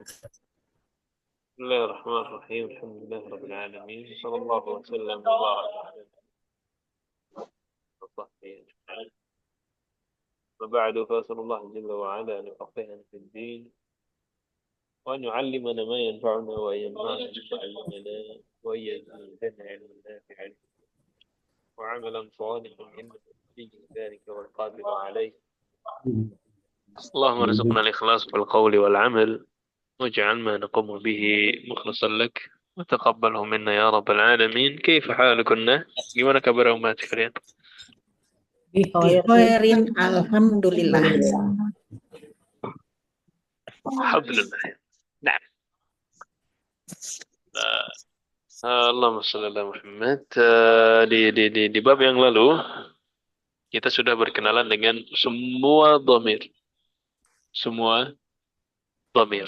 بسم الله الرحمن الرحيم. الحمد لله رب العالمين، صلى الله وسلم وبارك على وصحبه أجمعين. وبعد، فأسأل الله جل وعلا أن يفقهنا في الدين، وأن يعلمنا ما ينفعنا، وأن ينفعنا بما علمنا، وأن يزيدنا علما نافعا وعملا صالحا، إنه ولي ذلك والقادر عليه. اللهم ارزقنا الإخلاص في القول والعمل، واجعل ما نقوم به مخلصا لك، وتقبله منا يا رب العالمين. كيف حالكن؟ Gimana kabar umat sekalian? Khairin, alhamdulillah. Alhamdulillah. Nah, Allahumma shalli ala Muhammad. Di bab yang lalu kita sudah berkenalan dengan semua dhamir. Semua dhamir.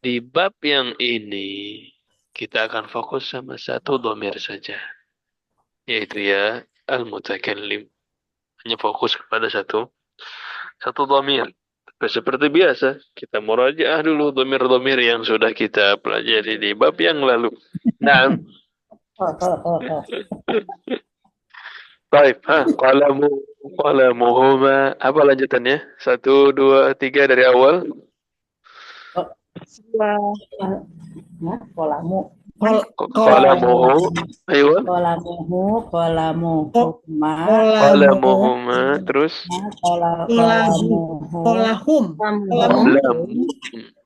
Di bab yang ini kita akan fokus sama satu dhamir saja, yaitu ya al-mutakallim. Hanya fokus kepada satu dhamir. Seperti biasa, kita murajaah dulu dhamir-dhamir yang sudah kita pelajari di bab yang lalu. Nah, baik, qalamuhuma. Apa lanjutannya? 1, 2, 3 dari awal. Kolamu. Qalamuhu. Ayo. Qalamuhuma. Terus. Qolahum. Lam.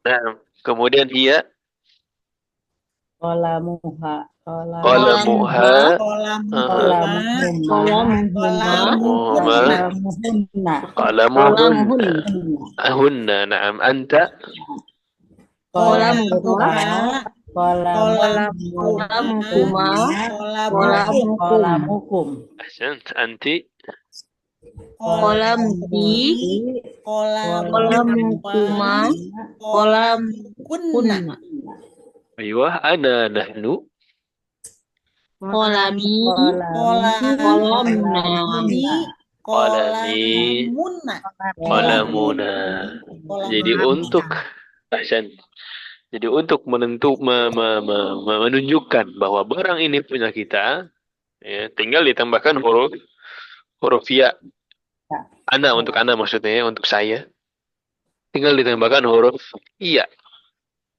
Nah, kemudian hiya. Qolamuha. Qalamuha. Ahunna. Naam. Anta. Qolamukum. Ahsant. Anti. Qolamukunna. Aywa. Ana. Nahnu. Qalami. Qalamuna. Jadi untuk ahsan. Jadi untuk menunjukkan bahwa barang ini punya kita, ya, tinggal ditambahkan huruf ya. Ana, untuk ana maksudnya, untuk saya. Tinggal ditambahkan huruf iya.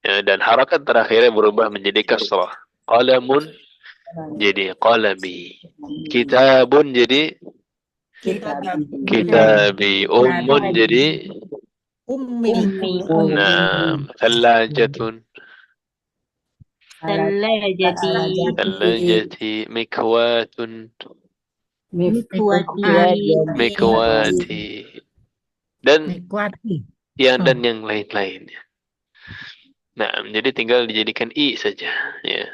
Ya, dan harakat terakhirnya berubah menjadi kasrah. Qalamun jadi qalami. Kitabun jadi kitabi. Ummun jadi Ummi. nah, thalajatun. Thalajati. Mikwatun. Mikwati. Dan yang lain-lainnya. Nah, jadi tinggal dijadikan i saja, ya.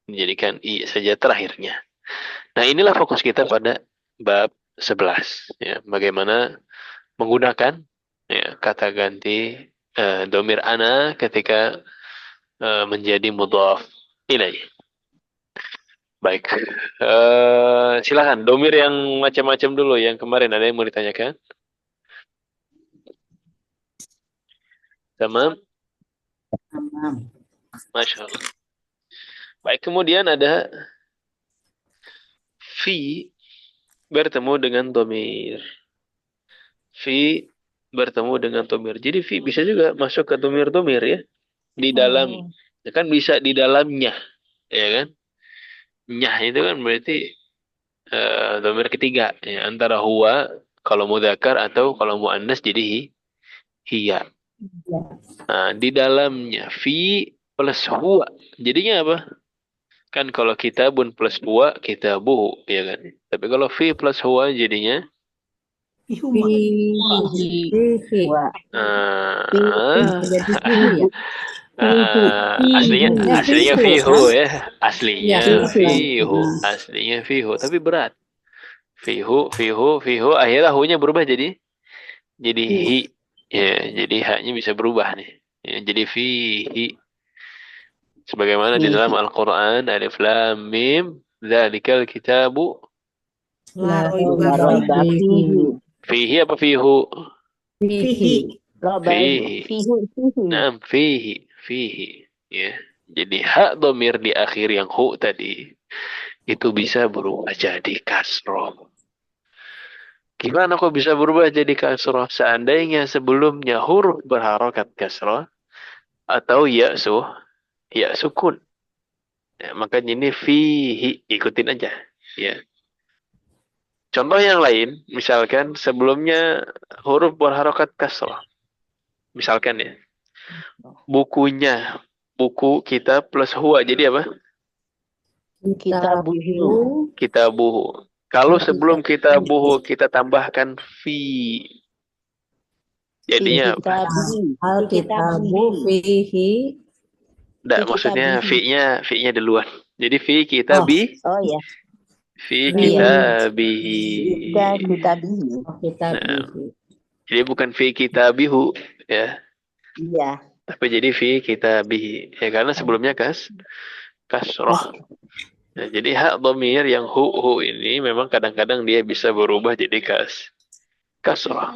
Dijadikan i saja terakhirnya. Nah, inilah fokus kita pada bab 11, ya. Bagaimana menggunakan, ya, kata ganti domir ana ketika menjadi mudhaf ilaih. Baik. Silakan domir yang macam-macam dulu, yang kemarin ada yang mau ditanyakan? Tamam. Masya Allah. Baik, kemudian ada fi bertemu dengan domir. Fi bertemu dengan domir. Jadi fi bisa juga masuk ke domir-domir, ya. Di dalam. Kan bisa di dalamnya. Ya kan? Nyah itu kan berarti domir ketiga. Ya. Antara huwa kalau mudzakkar atau kalau muannas jadi hiya. Nah, di dalamnya fi plus huwa. Jadinya apa? Kan kalau kitabun plus huwa, kitabuhu, ya kan? Tapi kalau fi plus huwa jadinya aslinya fihu, ya. Aslinya fihu, tapi berat. Fihu, akhirnya hu-nya berubah jadi hi. Ya, jadi haknya bisa berubah nih. Ya, jadi fihi. Sebagaimana di dalam Al-Quran, alif lam mim, dzalikal kitabu La raiba fihi. fihi apa fihu? Fihi. Fihi. Naam, fihi. Ya. Jadi hak domir di akhir yang hu tadi itu bisa berubah jadi kasroh. Gimana kok bisa berubah jadi kasroh? Seandainya sebelumnya huruf berharokat kasroh atau ya sukun. Ya, makanya ini fihi, ikutin aja. Ya. Contoh yang lain, misalkan sebelumnya huruf berharokat kasroh. Misalkan ya, bukunya, buku kita plus huwa, jadi apa? Kitabuhu. Kitabuhu. Kalau sebelum kitabuhu kita tambahkan fi, jadinya apa? Alkitabu fihi. Enggak, maksudnya fi-nya duluan. Jadi fi kita Oh, fi iya. kitabihi. Nah, Kitabihi. jadi bukan fi kitabihu ya, tapi jadi fi kitabihi. Ya karena sebelumnya kasroh. Nah, jadi hak dhamir yang hu ini memang kadang-kadang dia bisa berubah jadi kasroh.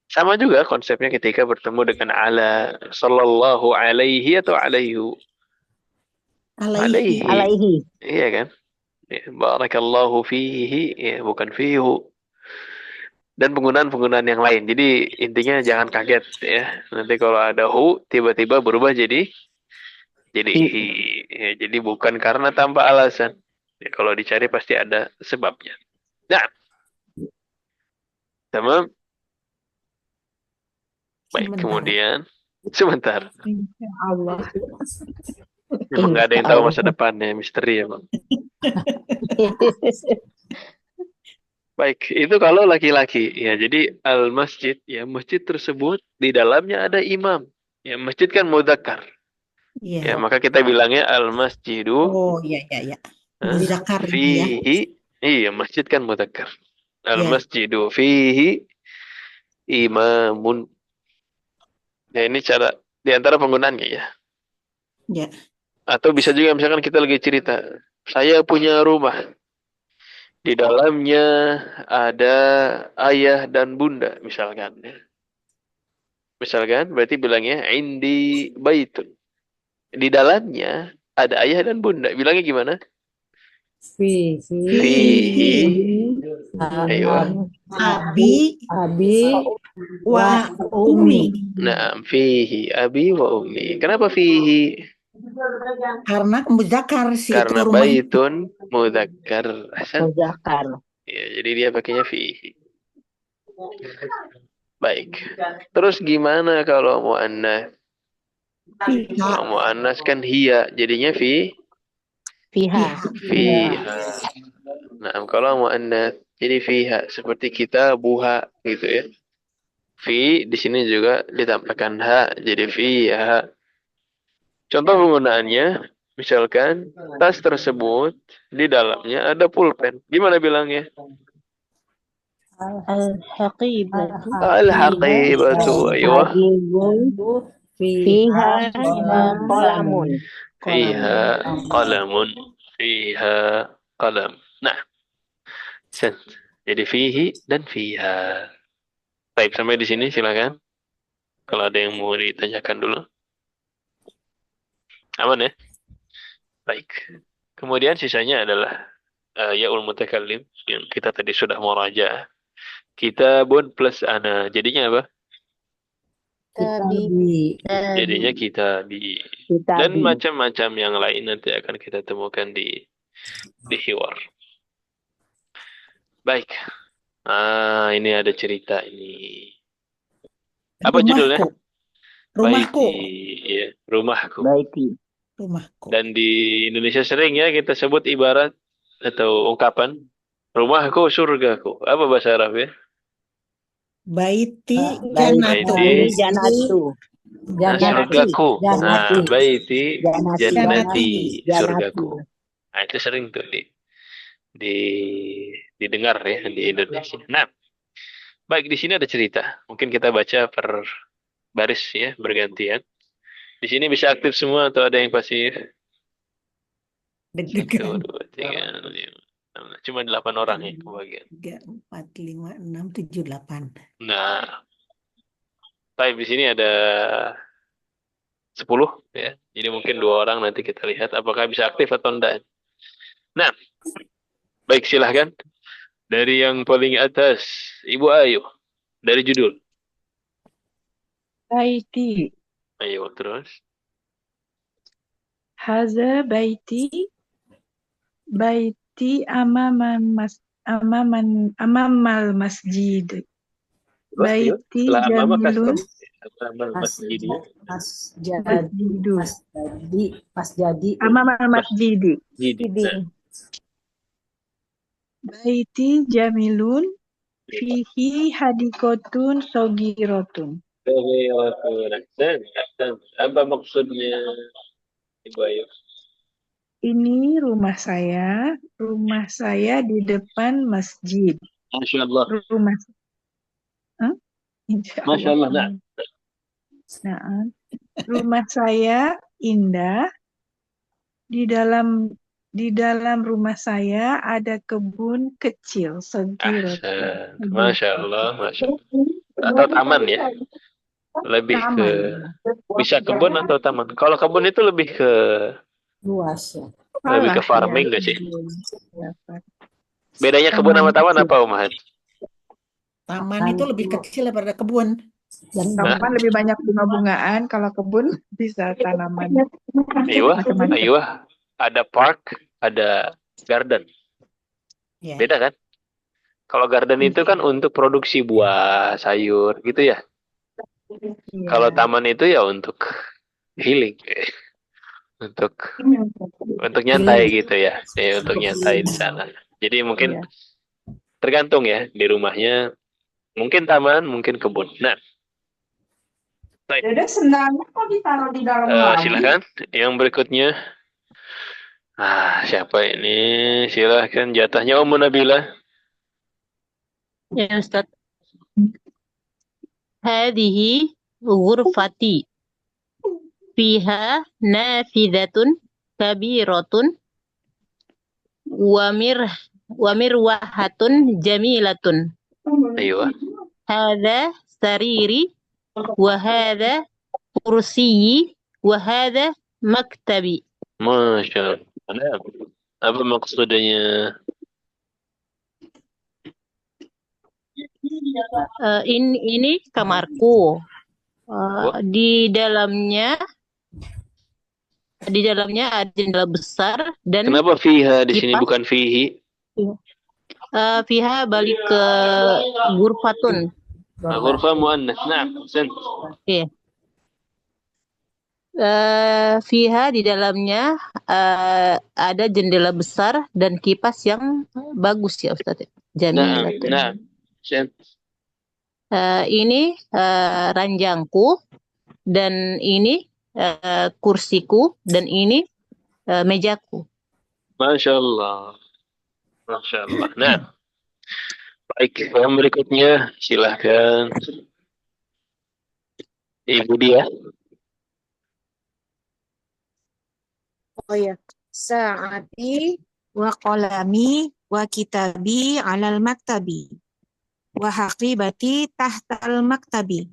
Sama juga konsepnya ketika bertemu dengan ala, sallallahu alaihi atau alaihu. Alaihi. Alaihi. Iya kan? Ya, barakallahu fihi, ya, bukan fihu. Dan penggunaan-penggunaan yang lain. Jadi intinya jangan kaget ya. Nanti kalau ada hu tiba-tiba berubah jadi hi. Ya, jadi bukan karena tanpa alasan. Ya, kalau dicari pasti ada sebabnya. Nah, tamam. Baik, Sebentar. kemudian sebentar. Insya Allah. Memang nggak ada yang tahu masa depannya, misteri ya, Bang. Baik, itu kalau laki-laki. Ya, jadi al-masjid, ya masjid tersebut di dalamnya ada imam. Ya, masjid kan mudzakkar. Iya. Ya, maka kita bilangnya al-masjidu Oh, iya. Muzakkar ini ya. fihi. Iya, masjid kan mudzakkar. Iya. Al-masjidu fihi imamun. Ya, ini cara di antara penggunaannya ya. Iya. Atau bisa juga misalkan kita lagi cerita, saya punya rumah. Di dalamnya ada ayah dan bunda, misalkan. Ya. Misalkan, berarti bilangnya indi baitun. Di dalamnya ada ayah dan bunda. Bilangnya gimana? Fihi. Fihi. Ayo. Abi wa ummi. Nah, fihi abi wa ummi. Kenapa fihi? Karena muzakkar sih itu Karena rumah itu. baitun mudzakkar. Hasan. Ya, jadi dia pakainya fihi. Baik. Terus gimana kalau muannas? Kalau muannas kan hiya, jadinya Fiha. fiha. Nah, kalau muannas jadi fiha seperti kita buha gitu ya. Fi di sini juga ditambahkan ha jadi fiha. Contoh penggunaannya, misalkan tas tersebut di dalamnya ada pulpen. Gimana bilangnya? Al-Haqibatu Al-haqibatu. Ayo. Fiha qalamun. Fiha qalamun. Fiha qalam. Nah, sen. Jadi fihi dan fiha. Baik, sampai di sini silakan. Kalau ada yang mau ditanyakan dulu. Aman ya? Baik. Kemudian sisanya adalah yaul mutakallim yang kita tadi sudah meraja. Kitabun plus ana. Jadinya apa? Jadinya kitabi. Dan macam-macam yang lain nanti akan kita temukan di hiwar. Baik. Ini ada cerita ini. Apa judulnya? Rumahku. Baiti. Ya, rumahku. Rumahku. Dan di Indonesia sering ya kita sebut ibarat atau ungkapan rumahku surgaku. Apa bahasa Arab ya? Baiti Baiti janatu. surgaku. Nah, baiti jannati surgaku. Janati. Nah, itu sering tuh di didengar ya di Indonesia. Nah, baik di sini ada cerita. Mungkin kita baca per baris ya bergantian. Di sini bisa aktif semua atau ada yang pasif? 1, 2, 3, 5, 6. Cuma 8 orang ya kebagian. 3, 4, 5, 6, 7, 8. Nah, Baik, di sini ada 10 ya. Jadi mungkin 2 orang nanti kita lihat apakah bisa aktif atau enggak. Nah, baik silahkan. Dari yang paling atas, Ibu Ayu. Dari judul. Baiti. Ayo terus. Haza baiti. Baiti amamal masjid. Terus, yuk. Baiti Setelah amama jamilun custom. Amal masjid ya. masjidu. Mas jadi Amamal masjidi. Masjid. Nah, Baiti jamilun fihi hadikotun sogirotun. Ahsan, ahsan. Apa maksudnya Ibu Ayu? Ini rumah saya. Rumah saya di depan masjid. Masya Allah. Rumah, Hah? Insya Masya Allah. Allah. Nah, Nah, rumah saya indah. Di dalam rumah saya ada kebun kecil, segirotun. ahsan. Masya Allah. Masya Allah. Atau taman ya? Lebih ke Taman. bisa kebun atau taman. Kalau kebun itu lebih ke luas ya. Salah ya. farming nggak sih? Ya, Pak. Bedanya kebun sama taman Kecil. apa, Umahan? Taman itu lebih kecil daripada kebun. Dan Taman lebih banyak bunga-bungaan, kalau kebun bisa tanaman Aywa, macam-macam. aywa. Ada park, ada garden. ya. Beda kan? Kalau garden itu kan untuk produksi buah, sayur, gitu ya. Iya. Kalau taman itu ya untuk healing, untuk nyantai gitu ya. Ya, untuk nyantai di sana. Jadi mungkin Iya. tergantung ya di rumahnya. Mungkin taman, mungkin kebun. Nah, baik. Dede sendalnya kok ditaruh di dalam labu? Silakan. Yang berikutnya. Siapa ini? Silakan jatahnya Ummu Nabila. Ya Ustaz. Hadhihi ghurfati. Fiha nafidatun kabiratun wa mirwahatun jamilatun. Ayo. Hadha sariri wa hadha kursiyi wa hadha maktabi. Masya Allah. Apa maksudnya? Ini kamarku. Di dalamnya ada jendela besar dan Kenapa fiha di sini kipas. bukan fihi? Fiha balik ke gurfatun. Ghurfa muannas. Nah, sen. Iya. Fiha di dalamnya ada jendela besar dan kipas yang bagus ya Ustaz. Jamilatun. Nah, sen. Ini ranjangku dan ini kursiku dan ini mejaku. Masya Allah. Masya Allah. Nah, baik. Yang berikutnya silahkan Ibu dia. Oh ya. Sa'ati wa qalami wa kitabi 'alal maktabi. Wa haqibati tahtal maktabi.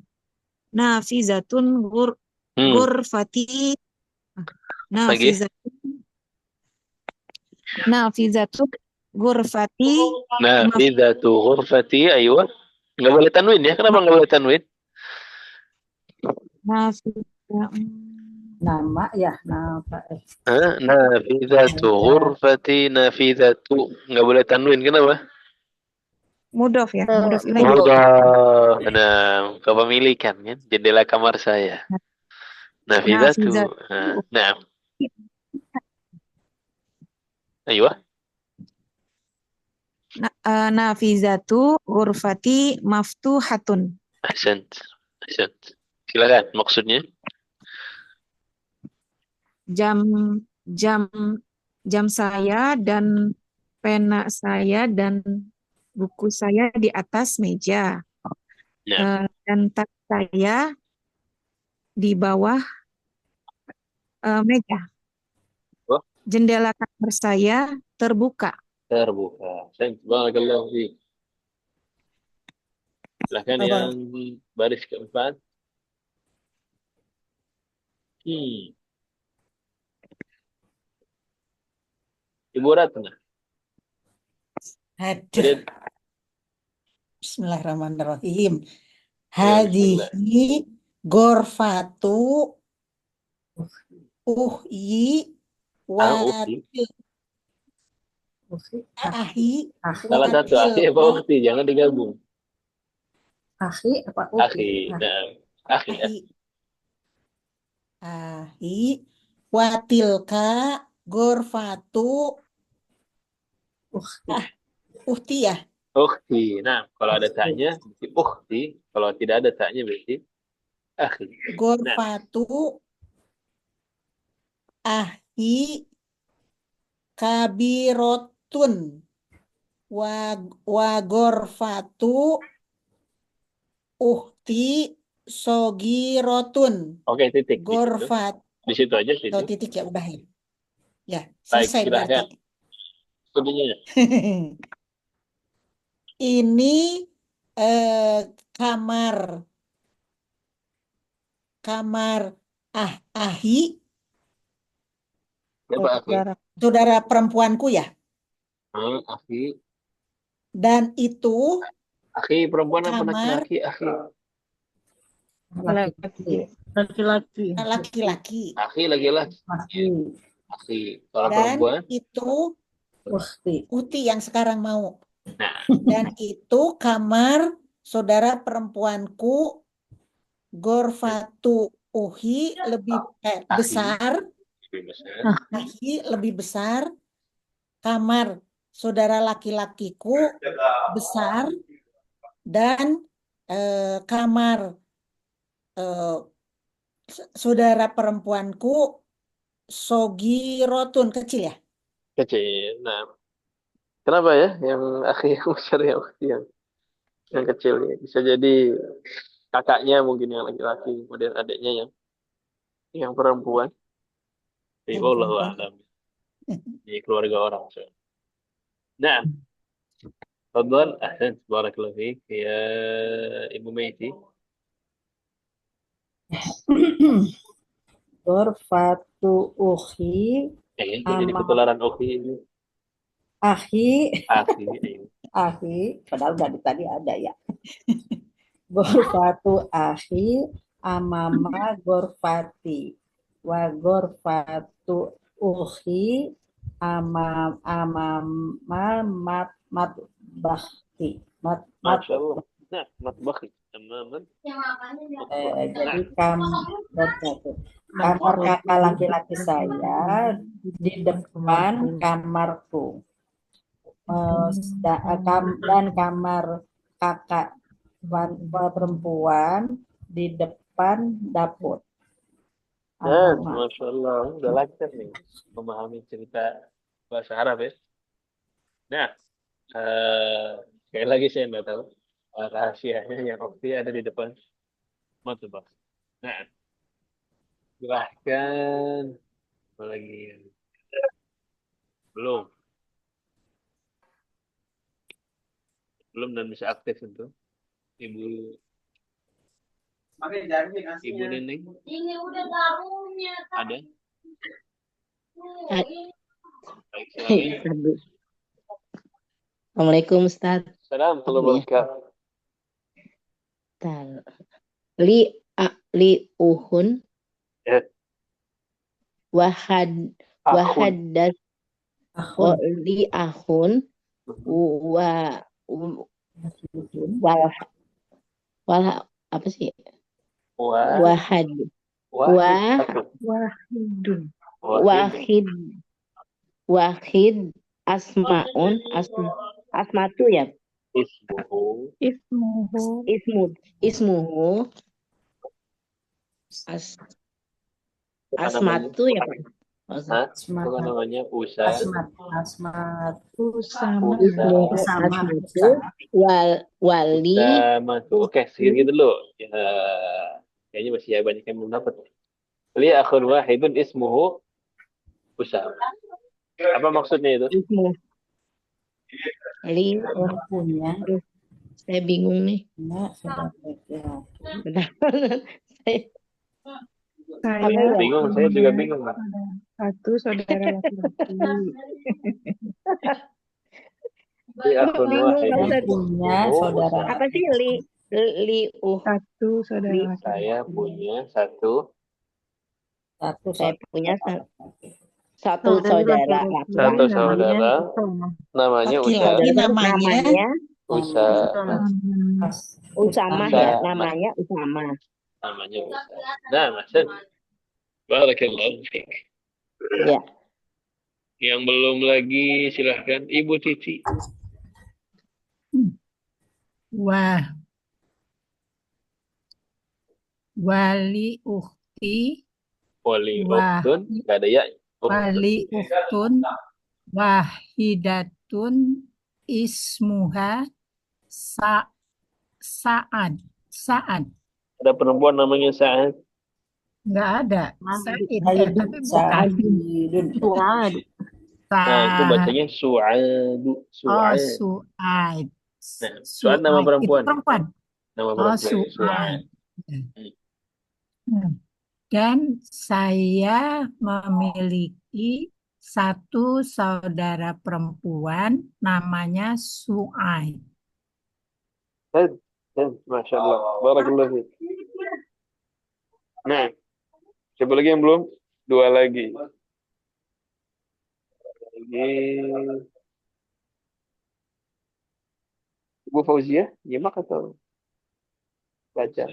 Nafizatun ghurfati. Nafizatun ghurfati. Nafidatu ghurfati. Ayo. Nggak boleh tanwin ya? Kenapa nggak boleh tanwin? Nama ya, Nafidatu ghurfati. Nafidatu. Nggak boleh tanwin. Kenapa? Mudhof ya, mudhof ilaih. Mudhaf. Nah, kepemilikan kan? Jendela kamar saya. Nafidatu. Nah. Ayo. Nafizatu ghurfati maftuhatun. Ahsan. Silakan maksudnya. Jam saya dan pena saya dan buku saya di atas meja. Dan tas saya di bawah meja. Jendela kamar saya terbuka. Barakallahu fiik. Silakan yang baris keempat. Hmm. Ibu Ratna. Aduh, Kemudian, bismillahirrahmanirrahim. ya bismillah. Hadihi gorfatu uhyi Ukti. watil ahi Salah satu watil akhi apa ukti, jangan digabung. Akhi apa Akhi. Nah, akhi ya. ahi ahi watilka gorfatu uhti ya. Ukti. Nah, kalau ada taknya berarti ukti. Kalau tidak ada taknya berarti akhi. Nah, Gorfatu ahi kabirotun wa gorfatu uhti sogirotun. oke, titik di situ. Gorfat Di situ aja atau situ. titik ya udah ya. Ya, Baik, selesai silahkan. berarti. Studinya. Ini kamar ahi Siapa akhi? saudara perempuanku ya. Akhi. Dan itu Akhi perempuan apa kamar laki-laki? Akhi. Laki-laki. laki-laki. Akhi laki-laki. Akhi. Kalau Dan perempuan? itu Uti yang sekarang mau. Nah, Dan itu kamar saudara perempuanku Gorfatu Uhi lebih besar. lebih besar. Ahi lebih besar. Kamar saudara laki-lakiku besar. Dan kamar saudara perempuanku Sogirotun kecil ya. Kecil. Nah, kenapa ya yang akhi yang besar yang ukti yang kecil ya? Bisa jadi kakaknya mungkin yang laki-laki, kemudian adiknya yang perempuan. Jadi, Yang wallahu perempuan. a'lam. Di keluarga orang. Nah, Fadlan, ahsan, barakallahu fiik ya Ibu Meiti. Gorfatu uhi Ini jadi ketularan ukhi ini. akhi Akhi. padahal dari tadi ada ya. Gorfatu akhi amama gorfati wa gorfatu uhi amama matbahti Masya Allah. Nah, matbakhi. Tamaman. jadi kamar kakak laki-laki saya di depan kamarku. Dan kamar kakak perempuan di depan dapur. Masya Allah. Udah lancar nih memahami cerita bahasa Arab ya. Nah, sekali lagi saya nggak tahu rahasianya yang ukti ada di depan matbakh. Nah, silahkan. Apa lagi? Belum. Belum dan bisa aktif itu. Ibu Neneng. Ini udah garungnya. Ada? Baik, silakan. Assalamualaikum Ustaz. Assalamualaikum warahmatullahi Li uhun Ya. wahaddas li ahun wa wal apa sih? Wahid asmatu ya. Ismuhu asmatu ya Pak. Bukan namanya Usa. Asmatu sama Wali. Oke, segitu dulu. Ya, kayaknya masih ya banyak yang belum dapat. Li akhun wahidun ismuhu Usa. Apa maksudnya itu? Ismu. Li punya. Saya bingung nih. Nah, sudah Saya Bingung, saya juga bingung. satu saudara laki-laki. Akhun wahid. Punya saudara. Apa sih Satu saudara laki-laki. Saya punya satu Satu Saya punya laki-laki. satu saudara satu laki-laki. saudara namanya Usama. Laki-laki namanya Usama. Usama Usama. ya, namanya Usama. Namanya Usama. Nah, Mas. Barakallahu fiik. Ya. Yang belum lagi silahkan Ibu Cici. wah wali ukti Wali Wah. uktun, nggak ada ya. wali uktun wahidatun ismuha Sa'ad. Ada perempuan namanya Sa'ad. Nggak ada. Sa'id. Zaidun, Tapi bukan. Zaidun. Suad. Nah, itu bacanya Su'adu. Oh, Su'ad. Su'aid. Nah, Su'ad nama Itu perempuan. perempuan. Nama Oh, perempuan. Su'aid. Dan saya memiliki satu saudara perempuan namanya Su'aid. Masya Allah. Barakallahu fiik. Nah, siapa lagi yang belum? Dua lagi. Ibu Fauzia, nyimak atau baca?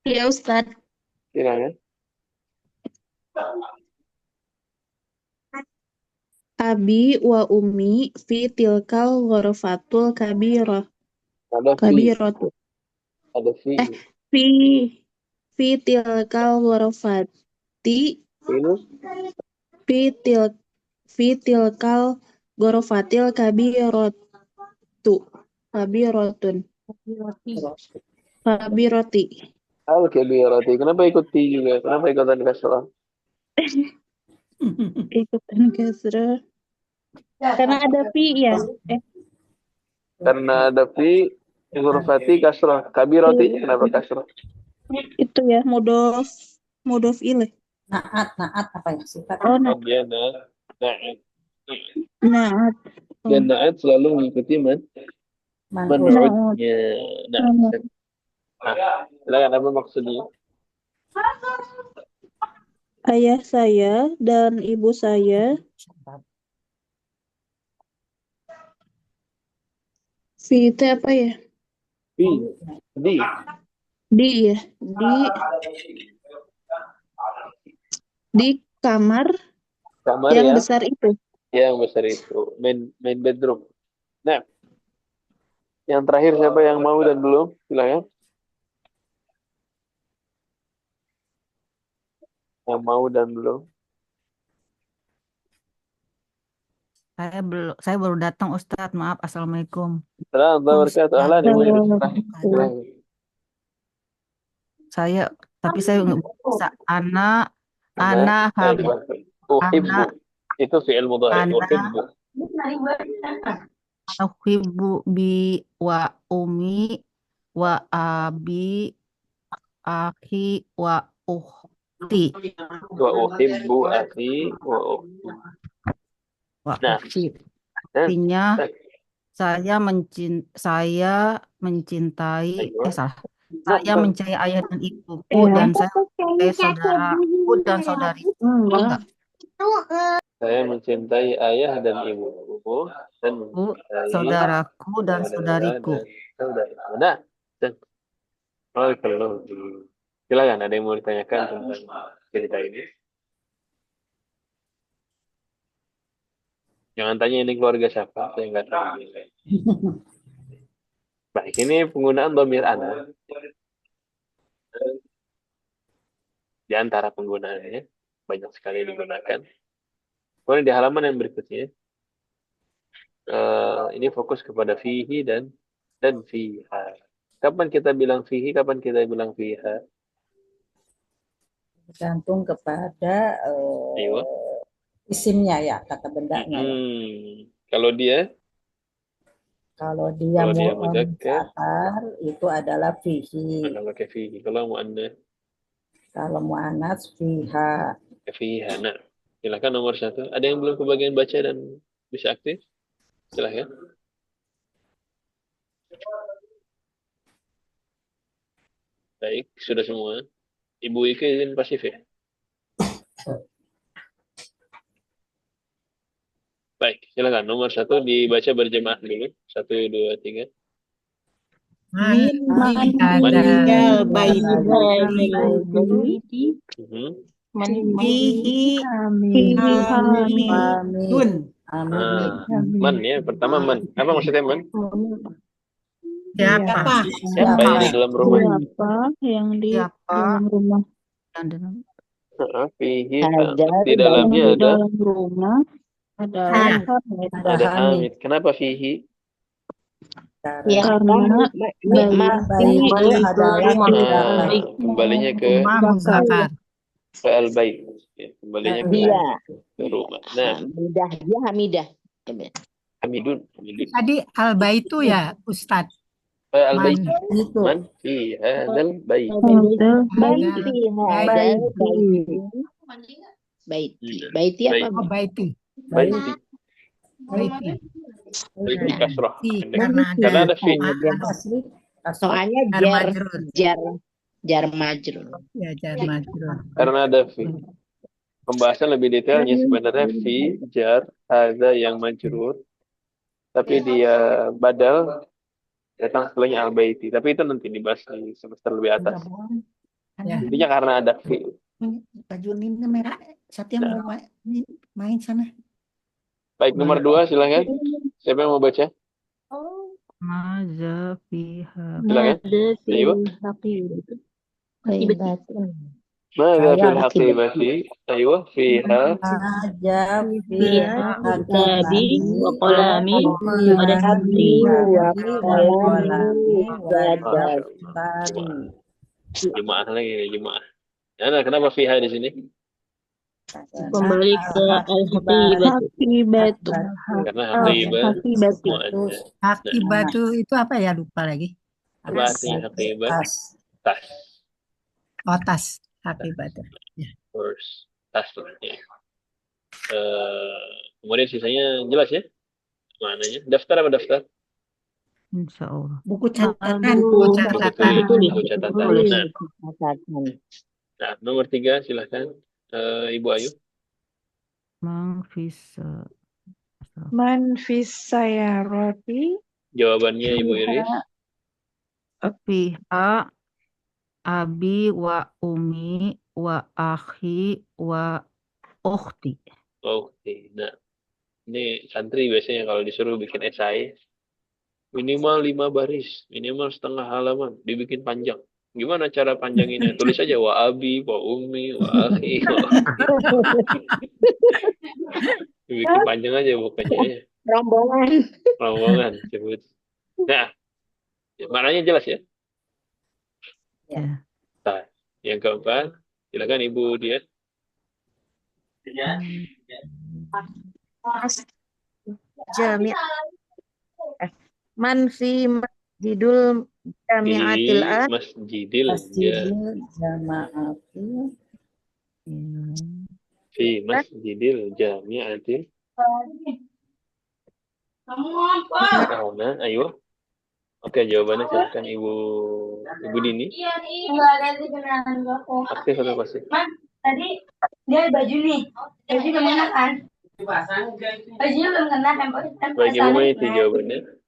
Ya Ustadz, Silakan. abi wa ummi fi tilkal ghurfatul kabirah. Ada fi. Kabiratu. Ada fi. Fi tilkal ghurfati Ini fi tilkal ghurfatil kabiratun. Kabirati. al-kabirati. Kenapa ikut ti juga? Kenapa ikutan kasrah? Ikutan kasrah. Karena ada fi ya. Karena ada fi, ghurfati kasrah. Kabiratinya kenapa kasrah? Itu ya mudof ilaih. Naat apa ya sifat? Oh, Dia na'at. naat. Dan na'at selalu mengikuti man'udnya. Nah, silakan apa maksudnya? Ayah saya dan ibu saya fi itu apa ya? Fi. Di kamar yang yang besar itu. Yang besar itu. Main bedroom. Nah, yang terakhir siapa yang mau dan belum? Silakan. Yang mau dan belum? Saya baru datang Ustadz, maaf. Assalamualaikum. Assalamualaikum warahmatullahi wabarakatuh. Ahlan, Ibu Iris. Silakan. Tapi saya nggak bisa. Ana Uhibbu. Itu fi'il mudhari. Uhibbu. uhibbu bi wa umi wa abi akhi wa ukhti. Wa uhibbu akhi wa ukhti. Wa Nah. ukhti. Artinya saya mencintai saya mencintai ayah dan ibuku dan saya mencintai saudaraku dan saudariku. Saya mencintai ayah dan ibuku dan mencintai saudaraku dan saudariku. Nah, kalau silakan ada yang mau ditanyakan tentang cerita ini. Jangan tanya ini keluarga siapa, saya nggak tahu. Baik, ini penggunaan dhamir ana. Di antara penggunaannya banyak sekali digunakan. Kemudian di halaman yang berikutnya, ini fokus kepada fihi dan fiha. Kapan kita bilang fihi, kapan kita bilang fiha? Tergantung kepada isimnya ya, kata bendanya. Kalau dia muzakkar itu adalah fihi. Kalau muannas Kalau mu'anats fiha. Fiha. Nah, silakan nomor 1. Ada yang belum kebagian baca dan bisa aktif? Silakan. Baik, sudah semua. Ibu Ike izin pasif ya? Baik, silakan. Nomor 1 dibaca berjemaah dulu. 1, 2, 3. Min Man iyal baiti fihi Amin. hamidun. Man ya, pertama man. Apa maksudnya man? Siapa? Siapa yang di dalam rumah? Siapa yang di Siapa dalam rumah? yang dalam Fihi Ada di Yang dalamnya di ada dalam rumah adalah Ya. Hamid. ada Hamid. Kenapa fihi? ya Karena bayi Bayi itu adalah laki-laki. Kembalinya ke rumah muzakar. al-bait. Ya, kembalinya ke dia rumah. Nah, Hamidah. Hamidun. Tadi al-baitu ya, Ustadz. Al-bait. Itu. Man fi hadzal bait. Baiti apa? Oh, baiti. Baiti. Baiti. Baiti kasrah. Fi, Karena ada fi. Asli. Soalnya jar majrur. jar majrur. Ya, jar majrur. Karena ada fi. Pembahasan lebih detailnya sebenarnya fi jar hadza yang majrur. Tapi dia badal datang setelahnya al-baiti. Tapi itu nanti dibahas di semester lebih atas. Ya. Intinya karena ada fi. Baju ini merah. Satya mau main sana. Baik, nomor 2 silakan. Siapa yang mau baca? Maza fiha. Silakan. Ayo. Mada fil haqibati? Ayo, fiha. Aja Fiha kitabi wa qalami wa wa dafri Jemaah lagi nih, jemaah. Nah, kenapa fiha di sini? kembali ke al-haqibatu. Karena haqibah. Hakibatu itu apa ya, lupa lagi. Apa artinya haqibah? Tas. Oh, tas. Hakibatu. First. Tas lah. Ya. Kemudian sisanya jelas ya? Maknanya. Daftar apa daftar? Insya Allah. Buku catatan. Buku catatan. Buku catatan. Nah, nomor 3 silahkan. Ibu Ayu. Man fisa. Man fis sayarati. Jawabannya Ibu Iris. Fiha abi wa umi wa akhi wa ukhti. Oke. Nah, ini santri biasanya kalau disuruh bikin esai minimal 5 baris, minimal setengah halaman, dibikin panjang. Gimana cara panjanginnya? Tulis aja wa abi, wa umi, wa akhi, wa ukhti. Dibikin panjang aja bukannya ya. Rombongan sebut. Nah, maknanya jelas ya? Ya. Nah, yang keempat, silakan Ibu dia. Jami' Man fi masjidul jami'atil Masjidil jama'atil Fi masjidil jami'atil. Nah, ayo. Oke, jawabannya silakan Ibu Dini. Enggak ada di beneran aku. Aktif atau pasif? Tadi dia baju nih. Baju belum kena kan? Bajunya belum kena kan? Bagi Ibu Maiti jawabannya.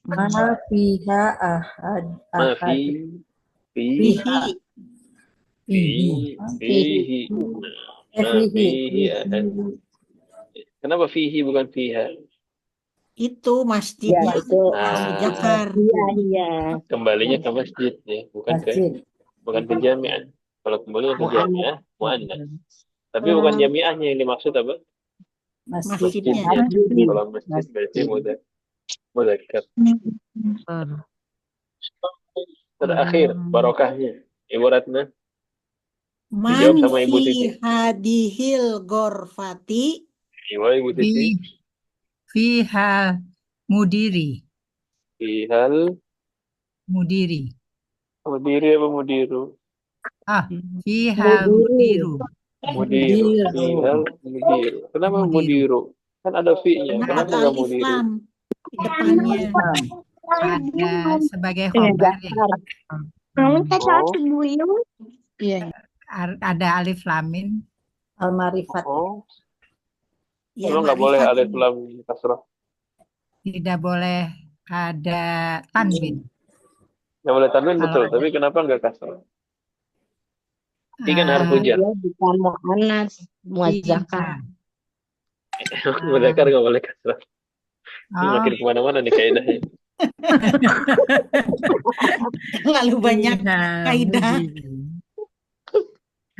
ma fiha ahad Fihi. Fihi ahad. Kenapa fihi bukan fiha? Itu masjidnya. Jakar. Iya. Kembalinya ke masjid ya, bukan ke jami'ah. Kalau kembali ke jami'ah, mu'annas. Tapi bukan jami'ahnya yang dimaksud apa? Masjidnya. Kalau masjid berarti mudzakkar. Terakhir barokahnya. Ibu Ratna. Dijawab sama Ibu Titi. Hadihil gorfati. Ibu Titi. Fiha mudiri. Fihal Mudiri. mudiri apa mudiru? Fihal mudiru. Mudiru. Fihal mudiru. Kenapa mudiru? Kan ada fi-nya. Karena Kenapa ada nggak alif mudiru? lam di depannya. Ada sebagai khobar ya. Oh, Iya. Ada alif lamin. Al-Marifat. oh. Ya, Emang nggak boleh ma'rifat alif ini. lam kasroh? Tidak boleh ada tanwin. Nggak boleh tanwin Kalau betul. ada Tapi kenapa nggak kasroh? Ini kan harfu eh, jar. Dia bukan mu'annas, muazzakar. tidak. Mudzakkar nggak boleh kasroh. Ini Oh, makin kemana-mana nih kaidahnya. terlalu banyak Fihal kaidah. mudiru.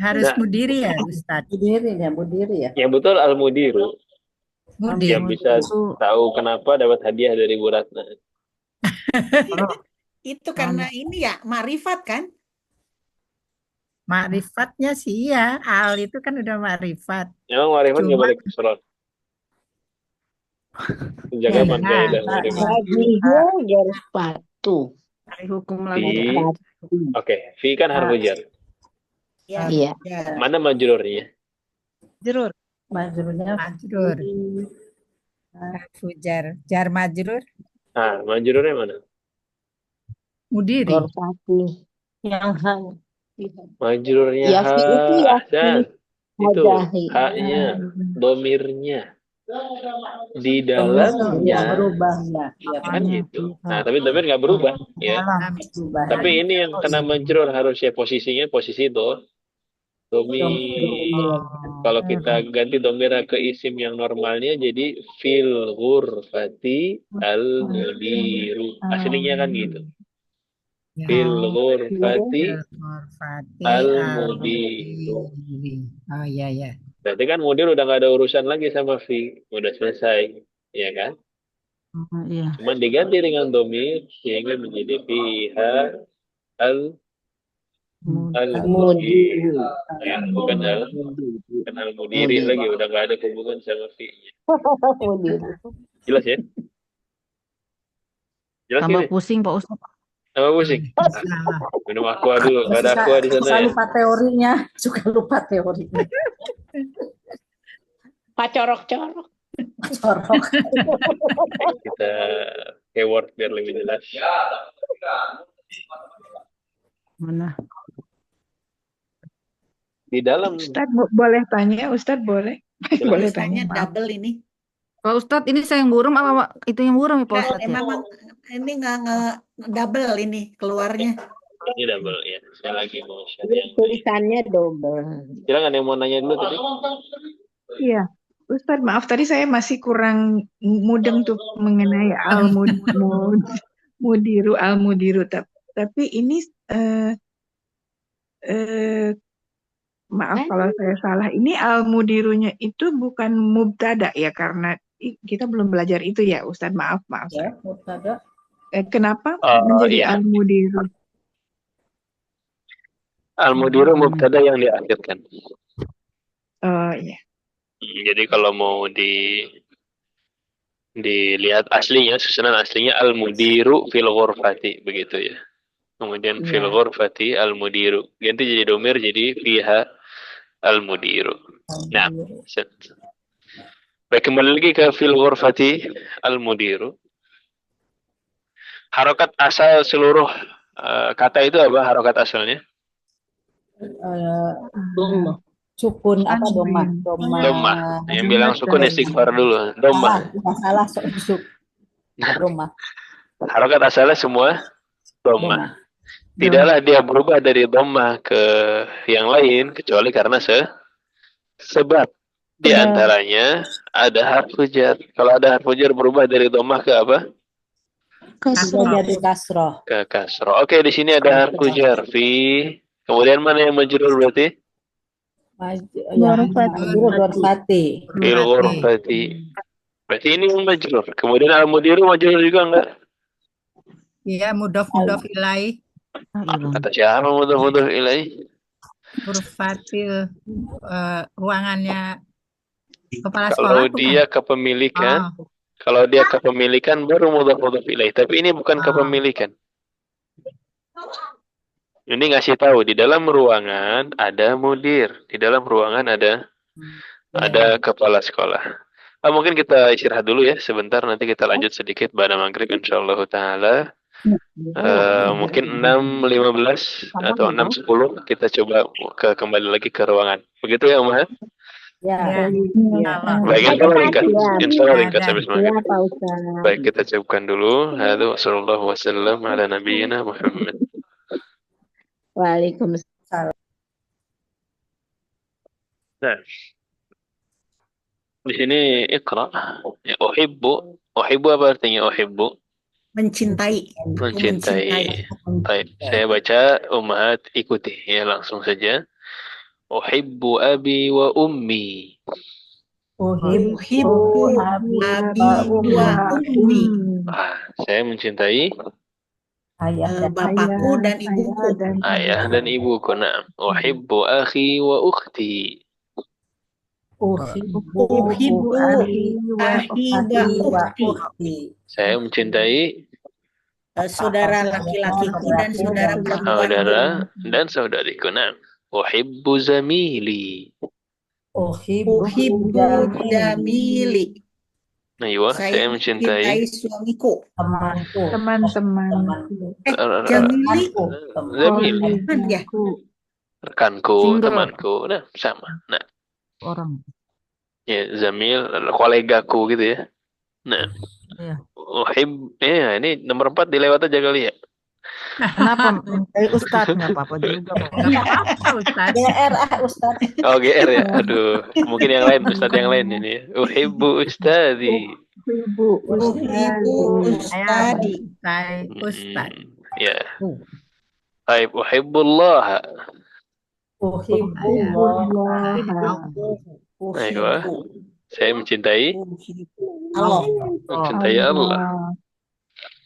Harus Nah, mudiri ya, Ustadz. Budiri ya. yang betul al-mudiru. Mudir. Yang bisa tahu kenapa dapat hadiah dari Bu Ratna. Itu karena ini ya, ma'rifat kan? Ma'rifatnya sih ya, al itu kan udah ma'rifat. Emang marifat nggak Cuma boleh kasroh. Sejak kapan nah, kaidah marifat? Gajinya garis sepatu. Dari hukum Fi. lagu. Oke, fi kan harfu jar. ya, Iya. ya, Mana majrurnya? Jerur. Majrurnya majrur. Harfu jar. Jar majrur. Ah, majrurnya mana? Mudiri. Gorfati. Yang hal. Majrurnya Ya, ha. fi itu ya, fi. Ahsan. Itu Hadahi. haknya, domirnya. Di nggak dalamnya berubahnya. Iya, kan itu. Nah, tapi domir nggak berubah ya. Dalam. berubah. Tapi ini yang kena majrur harusnya posisinya posisi domir. Kalau kita ganti domir ke isim yang normalnya jadi fil ghurfati al mudiru. Aslinya kan gitu. Ya. Fil ghurfati Al-Murfati al al-Mudiri. mudiru. Oh iya ya. Berarti kan mudir udah nggak ada urusan lagi sama fi, udah selesai, ya kan? Iya. Cuman diganti dengan domir sehingga menjadi fiha al mudir. Ya, bukan al mudiri lagi, udah nggak ada hubungan sama fi-nya. Jelas ya? Jelas Tambah ini? pusing Pak Ustadz. Sama pusing. Salah. Minum aqua dulu, nggak ada aqua di sana Suka ya. lupa teorinya. Suka lupa teorinya. Pak corok-corok. Corok. Kita keyword biar lebih jelas. Mana? Di dalam Ustadz boleh tanya? Ustadz boleh? Boleh Tulisannya tanya. Maaf. double ini. Pak Ustadz ini saya yang buram apa itu yang buram ya Pak Nggak, Ustadz ya? emang ini nggak double ini keluarnya. ini double ya. Saya lagi mau share yang Tulisannya double. silakan yang mau nanya dulu tadi. Iya. Ustadz maaf tadi saya masih kurang mudeng tuh mengenai mudiru al-mudiru. Tapi ini maaf kalau saya salah. Ini al-mudirunya itu bukan mubtada ya karena kita belum belajar itu ya Ustadz. Maaf Ya, mubtada. Kenapa Oh, menjadi iya. al-mudiru? Al-mudiru mubtada yang diakhirkan. Oh iya. Jadi kalau mau dilihat aslinya, susunan aslinya al-mudiru fil ghurfati begitu ya. Kemudian fil ghurfati al-mudiru. Ganti jadi domir jadi fiha al-mudiru. Nah, baik kembali lagi ke fil ghurfati al-mudiru. Harokat asal seluruh kata itu apa harokat asalnya? Sukun apa doma? Doma. Yang bilang sukun istighfar dulu. Doma. Salah doma. Harokat asalnya semua doma. Tidaklah dia berubah dari doma ke yang lain kecuali karena sebab. Di antaranya ada harfu jar. Kalau ada harfu jar berubah dari doma ke apa? Jadi kasroh. Ke kasroh. Oke, di sini ada harfu jar fi. Kemudian mana yang majrur berarti? Ghurfati. Fil ghurfati. Berarti ini yang majrur. Kemudian al-mudiru majrur juga enggak? Iya, mudhof ilaih. Kata siapa mudhof ilaih? Ghurfatil ruangannya kepala Kalau sekolah dia bukan? kepemilikan, kalau dia kepemilikan baru mudhof ilaih. Tapi ini bukan kepemilikan. Ini ngasih tahu di dalam ruangan ada mudir, di dalam ruangan ada kepala sekolah. Mungkin kita istirahat dulu ya sebentar, nanti kita lanjut sedikit pada maghrib insyaallah taala. Mungkin 6.15 atau 6.10 kita coba kembali lagi ke ruangan. Begitu ya, Umar? Ya. Baik, insya Allah ringkas habis Ya, maghrib. Pak Ustaz. Baik, kita cukupkan dulu. Hadu sallallahu wasallam ala nabiyyina Muhammad. Waalaikumsalam. Nah, di sini Iqra. Ya, uhibbu apa artinya uhibbu? Mencintai. Mencintai. Baik, saya baca, ummahat ikuti ya langsung saja. Uhibbu abi wa ummi. Uhibbu abi wa ummi. Saya mencintai bapakku dan ibuku. ayah dan ibuku. Nah, uhibbu akhi wa ukhti. Uhibbu akhi wa ukhti. Saya mencintai saudara laki-lakiku dan saudara perempuanku. saudara dan saudariku. Nah, uhibbu zamili. Uhibbu jamili. Ayo, saya mencintai suamiku. Teman-teman. Jamili. Zamili. Ya. Rekanku, temanku. Nah, sama. Nah, Orang. ya, zamil, kolegaku gitu ya. Nah, ini nomor 4 dilewat aja kali ya. Kenapa? Ustadz nggak apa-apa juga. Nggak apa-apa Ustadz. GR Ustadz. Oh, GR ya. Aduh, mungkin yang lain, Ustadz yang lain ini ya. Uhibbu ustadzi. Uhibbu ustadzi. Ustadz. Ya. Baik, uhibbullah. Ayo. Saya mencintai Allah. mencintai Allah.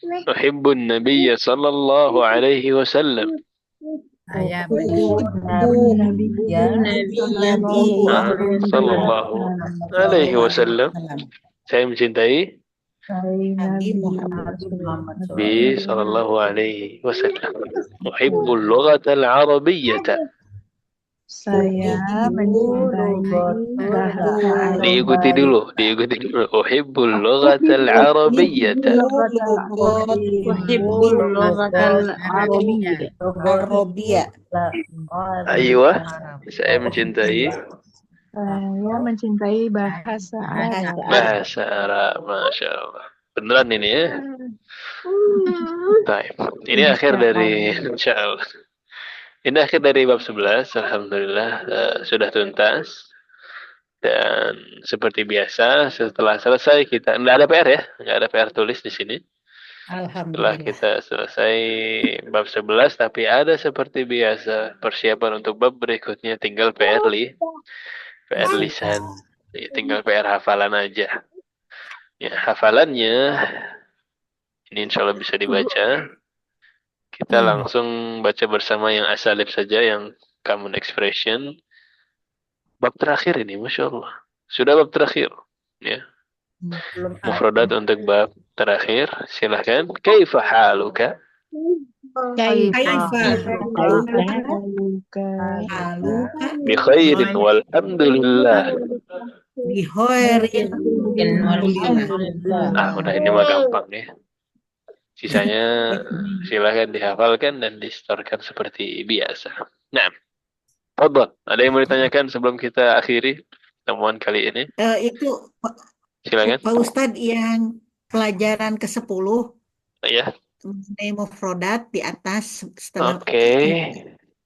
Uhibbun nabiyya sallallahu alaihi wasallam. Saya sallallahu alaihi wasallam. Saya mencintai Nabi Muhammad Nabi sallallahu alaihi wasallam. Uhibbul lughatal arabiyyah. Saya mencintai bahasa Diikuti dulu. Uhibbul lughatal arabiyyah. Uhibbul lughatal Arabia. Ayo, saya mencintai bahasa Arab. bahasa Arab. Masya Allah. Beneran ini ya. Baik. Ini akhir dari insya Allah. Ini akhir dari bab 11. Alhamdulillah sudah tuntas. Dan seperti biasa setelah selesai kita nggak ada PR ya, nggak ada PR tulis di sini. Setelah kita selesai bab 11, tapi ada seperti biasa persiapan untuk bab berikutnya, tinggal PR lisan, ya, tinggal PR hafalan aja. Ya, hafalannya ini insya Allah bisa dibaca. Kita langsung baca bersama yang asalib saja, yang common expression. Bab terakhir ini, Masya Allah. Sudah bab terakhir. Ya. Mufradat untuk bab terakhir. Silahkan. Kaifa haluka? Bi khairin walhamdulillah. Udah ini mah gampang ya. Sisanya silahkan dihafalkan dan distorkan seperti biasa. Nah, Fadhal, ada yang mau ditanyakan sebelum kita akhiri temuan kali ini? Itu Silakan. Pak Ustadz yang pelajaran ke-10 Ya. mengenai mufrodat di atas setelah Oke.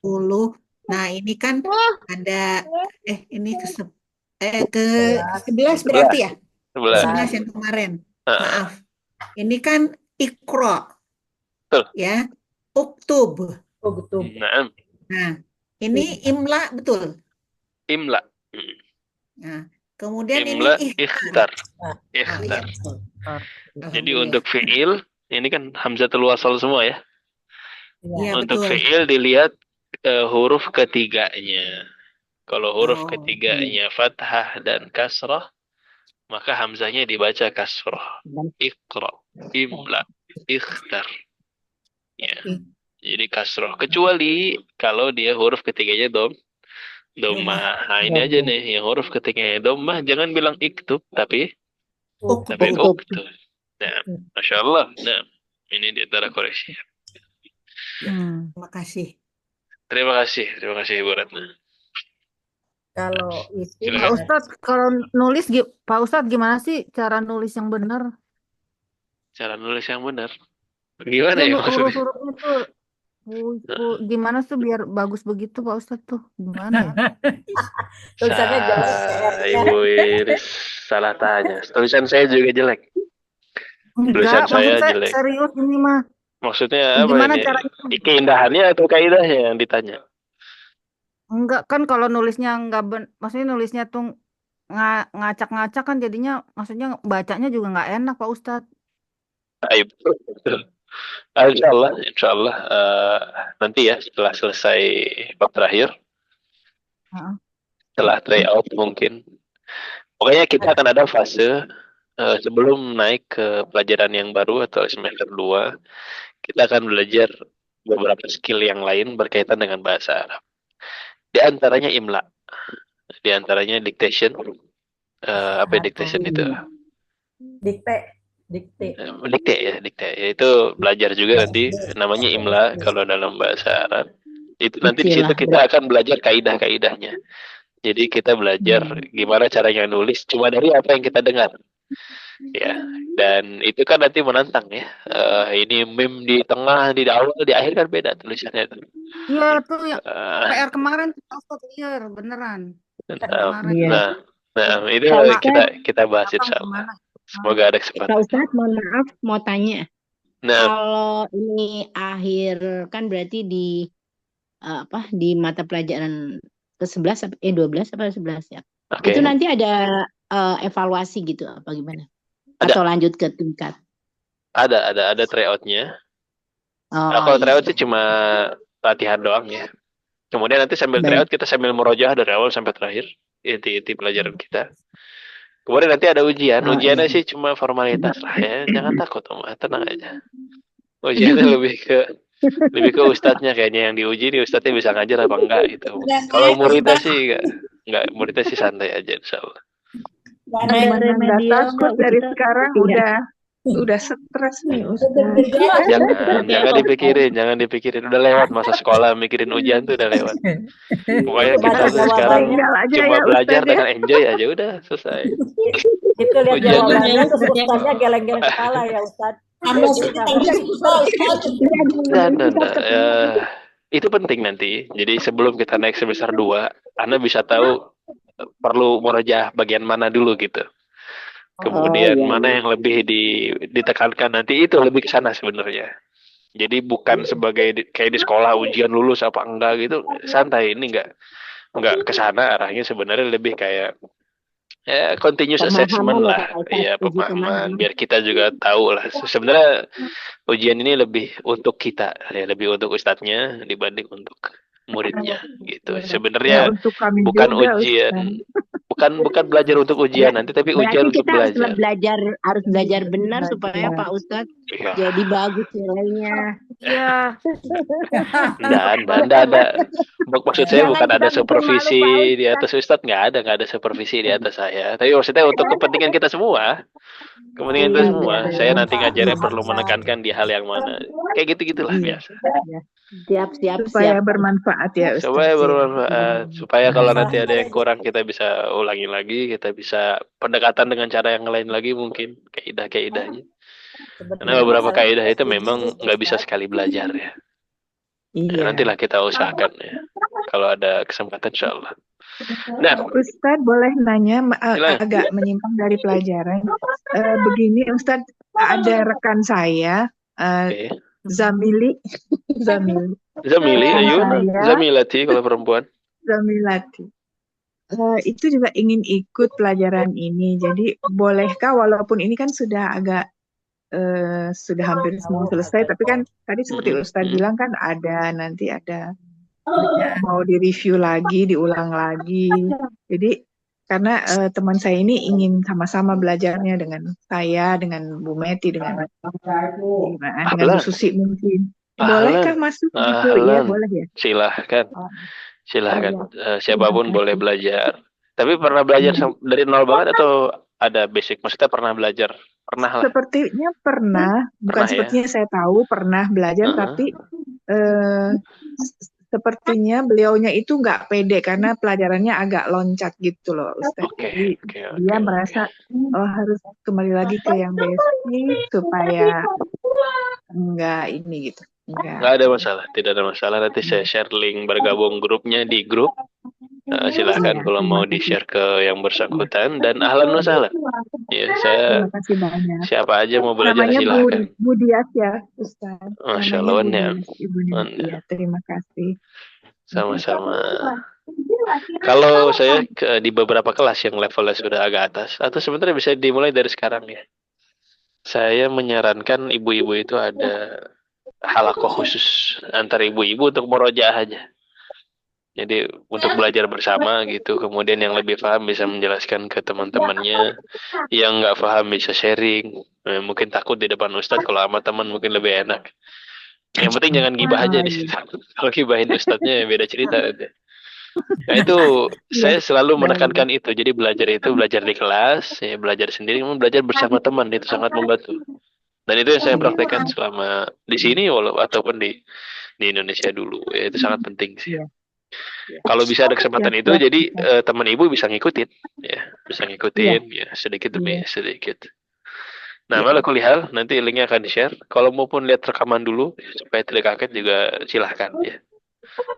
10. Nah, ini kan ada ini ke-11 berarti ya? 11 yang kemarin. Maaf. Ini kan Iqra. Betul. Ya. Uktub. Nah, ini imla betul. Imla. Nah, kemudian imla ini ikhtar. Ikhtar. Jadi untuk fi'il ini kan hamzatul wasal semua ya. Ya, untuk betul. fi'il dilihat huruf ketiganya. Kalau huruf ketiganya fathah dan kasrah, maka hamzahnya dibaca kasrah. Iqra, imla, ikhtar. Ya. Jadi kasroh. Kecuali kalau dia huruf ketiganya domah. Nah ini aja nih, yang huruf ketiganya domah jangan bilang iktub, tapi Uktub. uktub. Nah, Masya Allah. Nah, ini di antara koreksi. Terima kasih. Terima kasih Ibu Ratna. Kalau itu Pak Silakan. Ustadz, kalau nulis, Pak Ustadz gimana sih cara nulis yang benar? Cara nulis yang benar. Gimana Ya, ya maksudnya? huruf-hurufnya tuh gimana sih biar bagus begitu Pak Ustadz tuh? Gimana ya? tulisannya jelek Ibu Iris salah tanya. Tulisan saya juga jelek. Tulisan Enggak, maksud saya saya jelek. serius ini mah. Maksudnya apa Gimana ini? caranya? Keindahannya atau kaidahnya yang ditanya? Enggak kan kalau nulisnya maksudnya nulisnya tuh ngacak-ngacak kan jadinya maksudnya bacanya juga nggak enak Pak Ustadz. Baik. Insya Allah nanti ya setelah selesai bab terakhir, Heeh. setelah tryout mungkin. Pokoknya kita akan ada fase sebelum naik ke pelajaran yang baru atau semester 2, kita akan belajar beberapa skill yang lain berkaitan dengan bahasa Arab. Di antaranya imla, di antaranya dictation. Apa dictation itu? dikte Dikte ya, dikte. Yaitu belajar juga nanti namanya imla kalau dalam bahasa Arab. Itu nanti di situ kita akan belajar kaidah-kaidahnya. Jadi kita belajar gimana caranya nulis cuma dari apa yang kita dengar. Ya, dan itu kan nanti menantang ya. Ini meme di tengah, di awal, di akhir kan beda tulisannya itu. Iya tuh yang PR kemarin Pak Ustadz clear beneran. Kemarin. Nah, itu kita bahas insya Allah. Semoga ada kesempatan. Pak Ustadz, mohon maaf, mau tanya. Nah, Kalau ini akhir kan berarti di mata pelajaran ke-11 12 apa 11 ya? oke. Itu nanti ada evaluasi gitu apa gimana? Ada. Atau lanjut ke tingkat? Ada tryout-nya. Nah, kalau tryout sih cuma latihan doang ya. Kemudian nanti sambil tryout kita sambil murojaah dari awal sampai terakhir inti pelajaran kita. Kemudian nanti ada ujian. Ujiannya sih cuma formalitas lah ya. Jangan takut Om, tenang aja. Ujiannya lebih ke ustadznya kayaknya yang diuji, ustadznya bisa ngajar apa enggak gitu. Kalau muridnya sih enggak, muridnya sih santai aja insyaallah. Nggak takut dari sekarang udah stres nih Ustaz. Jangan dipikirin. Udah lewat masa sekolah mikirin ujian tuh udah lewat. Pokoknya kita tuh sekarang cuma belajar dengan enjoy aja udah selesai. Itu lihat jawabannya terus Ustaznya geleng-geleng kepala ya Ustaz. Itu penting nanti. Jadi sebelum kita naik semester 2, Anda bisa tahu perlu murojaah bagian mana dulu gitu. Kemudian mana yang lebih ditekankan nanti itu lebih ke sana sebenarnya. Jadi bukan sebagai kayak di sekolah ujian lulus apa enggak gitu, santai. Ini enggak ke sana arahnya, sebenarnya lebih kayak ya continuous assessment lah. Iya, pemahaman biar kita juga tahu lah. Sebenarnya ujian ini lebih untuk kita, ya, lebih untuk ustadznya dibanding untuk muridnya gitu. Sebenarnya bukan ujian. Bukan belajar untuk ujian nanti, tapi ujian untuk belajar. Harus belajar benar supaya Pak Ustadz jadi bagus nilainya. Iya. Nggak ada. Maksud saya bukan ada supervisi di atas Ustadz, nggak ada supervisi di atas saya. Tapi maksudnya untuk kepentingan kita semua, saya nanti ngajarnya perlu menekankan di hal yang mana. Kayak gitu-gitulah biasa. Siap. Supaya bermanfaat ya Ustaz. Supaya kalau nanti ada yang kurang kita bisa ulangi lagi, kita bisa pendekatan dengan cara yang lain lagi mungkin kaidah-kaidahnya. Karena beberapa kaidah itu memang nggak bisa sekali belajar ya. Nantilah kita usahakan ya. Kalau ada kesempatan insyaallah. Nah, Ustadz boleh nanya agak menyimpang dari pelajaran. Begini Ustadz, ada rekan saya Zamili, ayo. Zamilati kalau perempuan. Zamilati. Itu juga ingin ikut pelajaran ini. Jadi bolehkah, walaupun ini kan sudah hampir semua selesai, tapi kan tadi seperti Ustadz bilang kan nanti ada mau direview lagi, diulang lagi. Jadi karena teman saya ini ingin sama-sama belajarnya dengan saya, dengan Bu Meti, dengan Bu Susi mungkin. Bolehkah Ahlan, masuk gitu? Iya, ahlan. boleh ya. Silahkan, Oh, silahkan. iya. Siapapun boleh belajar. Tapi pernah belajar dari nol banget atau ada basic? Maksudnya pernah belajar? Pernah lah, Sepertinya pernah, bukan pernah ya. sepertinya saya tahu pernah belajar, Heeh. tapi eh, sepertinya beliaunya itu nggak pede karena pelajarannya agak loncat gitu loh, Ustadz. Oke, Jadi oke, dia oke. merasa harus kembali lagi ke yang basic supaya nggak ini gitu, Nggak nggak. ada masalah, tidak ada masalah. Nanti saya share link bergabung grupnya di grup. Silahkan Iya, kalau terima mau kasih. di-share ke yang Iya, bersangkutan. Dan ahlan wa sahlan. Ya, saya terima kasih banyak. siapa aja mau belajar Namanya silahkan. Bu Dias ya, Ustadz. Masya Namanya Allah, Bu Wan-Ni'am. Dias, Ibu Dias. Wan-Ni'am. Iya, terima kasih. Sama-sama. Kalau saya di beberapa kelas yang levelnya sudah agak atas, atau sebenarnya bisa dimulai dari sekarang ya. Saya menyarankan ibu-ibu itu ada halakoh khusus antar ibu-ibu untuk murojaah aja. Jadi untuk belajar bersama gitu. Kemudian yang lebih paham bisa menjelaskan ke teman-temannya. Yang nggak paham bisa sharing. Mungkin takut di depan Ustadz, kalau sama teman mungkin lebih enak. Yang penting jangan gibah aja di situ. Kalau gibahin Ustadznya ya beda cerita. Nah itu Iya, saya selalu baik. menekankan itu. Jadi belajar itu belajar di kelas, ya belajar sendiri, namun belajar bersama teman itu sangat membantu. Dan itu yang saya Iya. praktekkan selama di sini ataupun di Indonesia dulu. Ya, itu sangat penting sih. Iya. Kalau bisa ada kesempatan Siap, itu, siap, jadi Ustadz. teman ibu bisa ngikutin, ya bisa Iya, ngikutin, ya sedikit demi iya, sedikit. Nah, iya. malah kuliah nanti linknya akan di share. Kalau maupun lihat rekaman dulu supaya tidak kaget juga silahkan ya.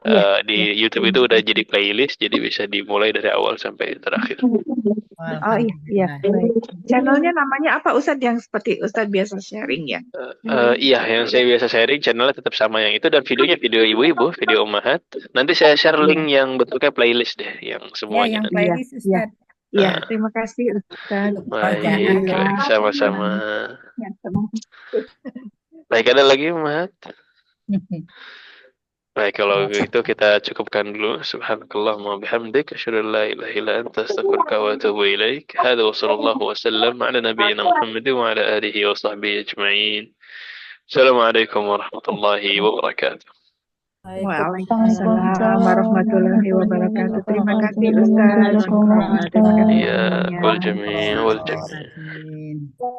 Iya, Di iya. YouTube itu udah jadi playlist, jadi bisa dimulai dari awal sampai terakhir. Oh iya, iya, baik. Channelnya namanya apa, Ustadz, yang seperti Ustadz biasa sharing ya? Iya, yang saya biasa sharing channelnya tetap sama yang itu, dan videonya video ibu-ibu, video ummahat. Nanti saya share link yang bentuknya playlist deh, yang Ya, semuanya yang nanti. Iya, playlist iya, Ustadz. iya. Nah, Terima kasih, Ustadz. baik, Alhamdulillah. baik, sama-sama. Ya, terima kasih. Baik, ada lagi, Ummahat? Baik, kalau gitu kita cukupkan dulu. Subhanakallahumma bihamdik, asyhadu an la ilaha illa anta, astaghfiruka wa atubu ilaik. Hadza wa sallallahu wa sallam ala nabiyyina Muhammad wa ala alihi wa sahbihi ajma'in. Assalamualaikum warahmatullahi wabarakatuh. Waalaikumsalam warahmatullahi wabarakatuh. Terima kasih, Ustadz. Syukran. Terima kasih Ya, semuanya. wal jami' wal jami'.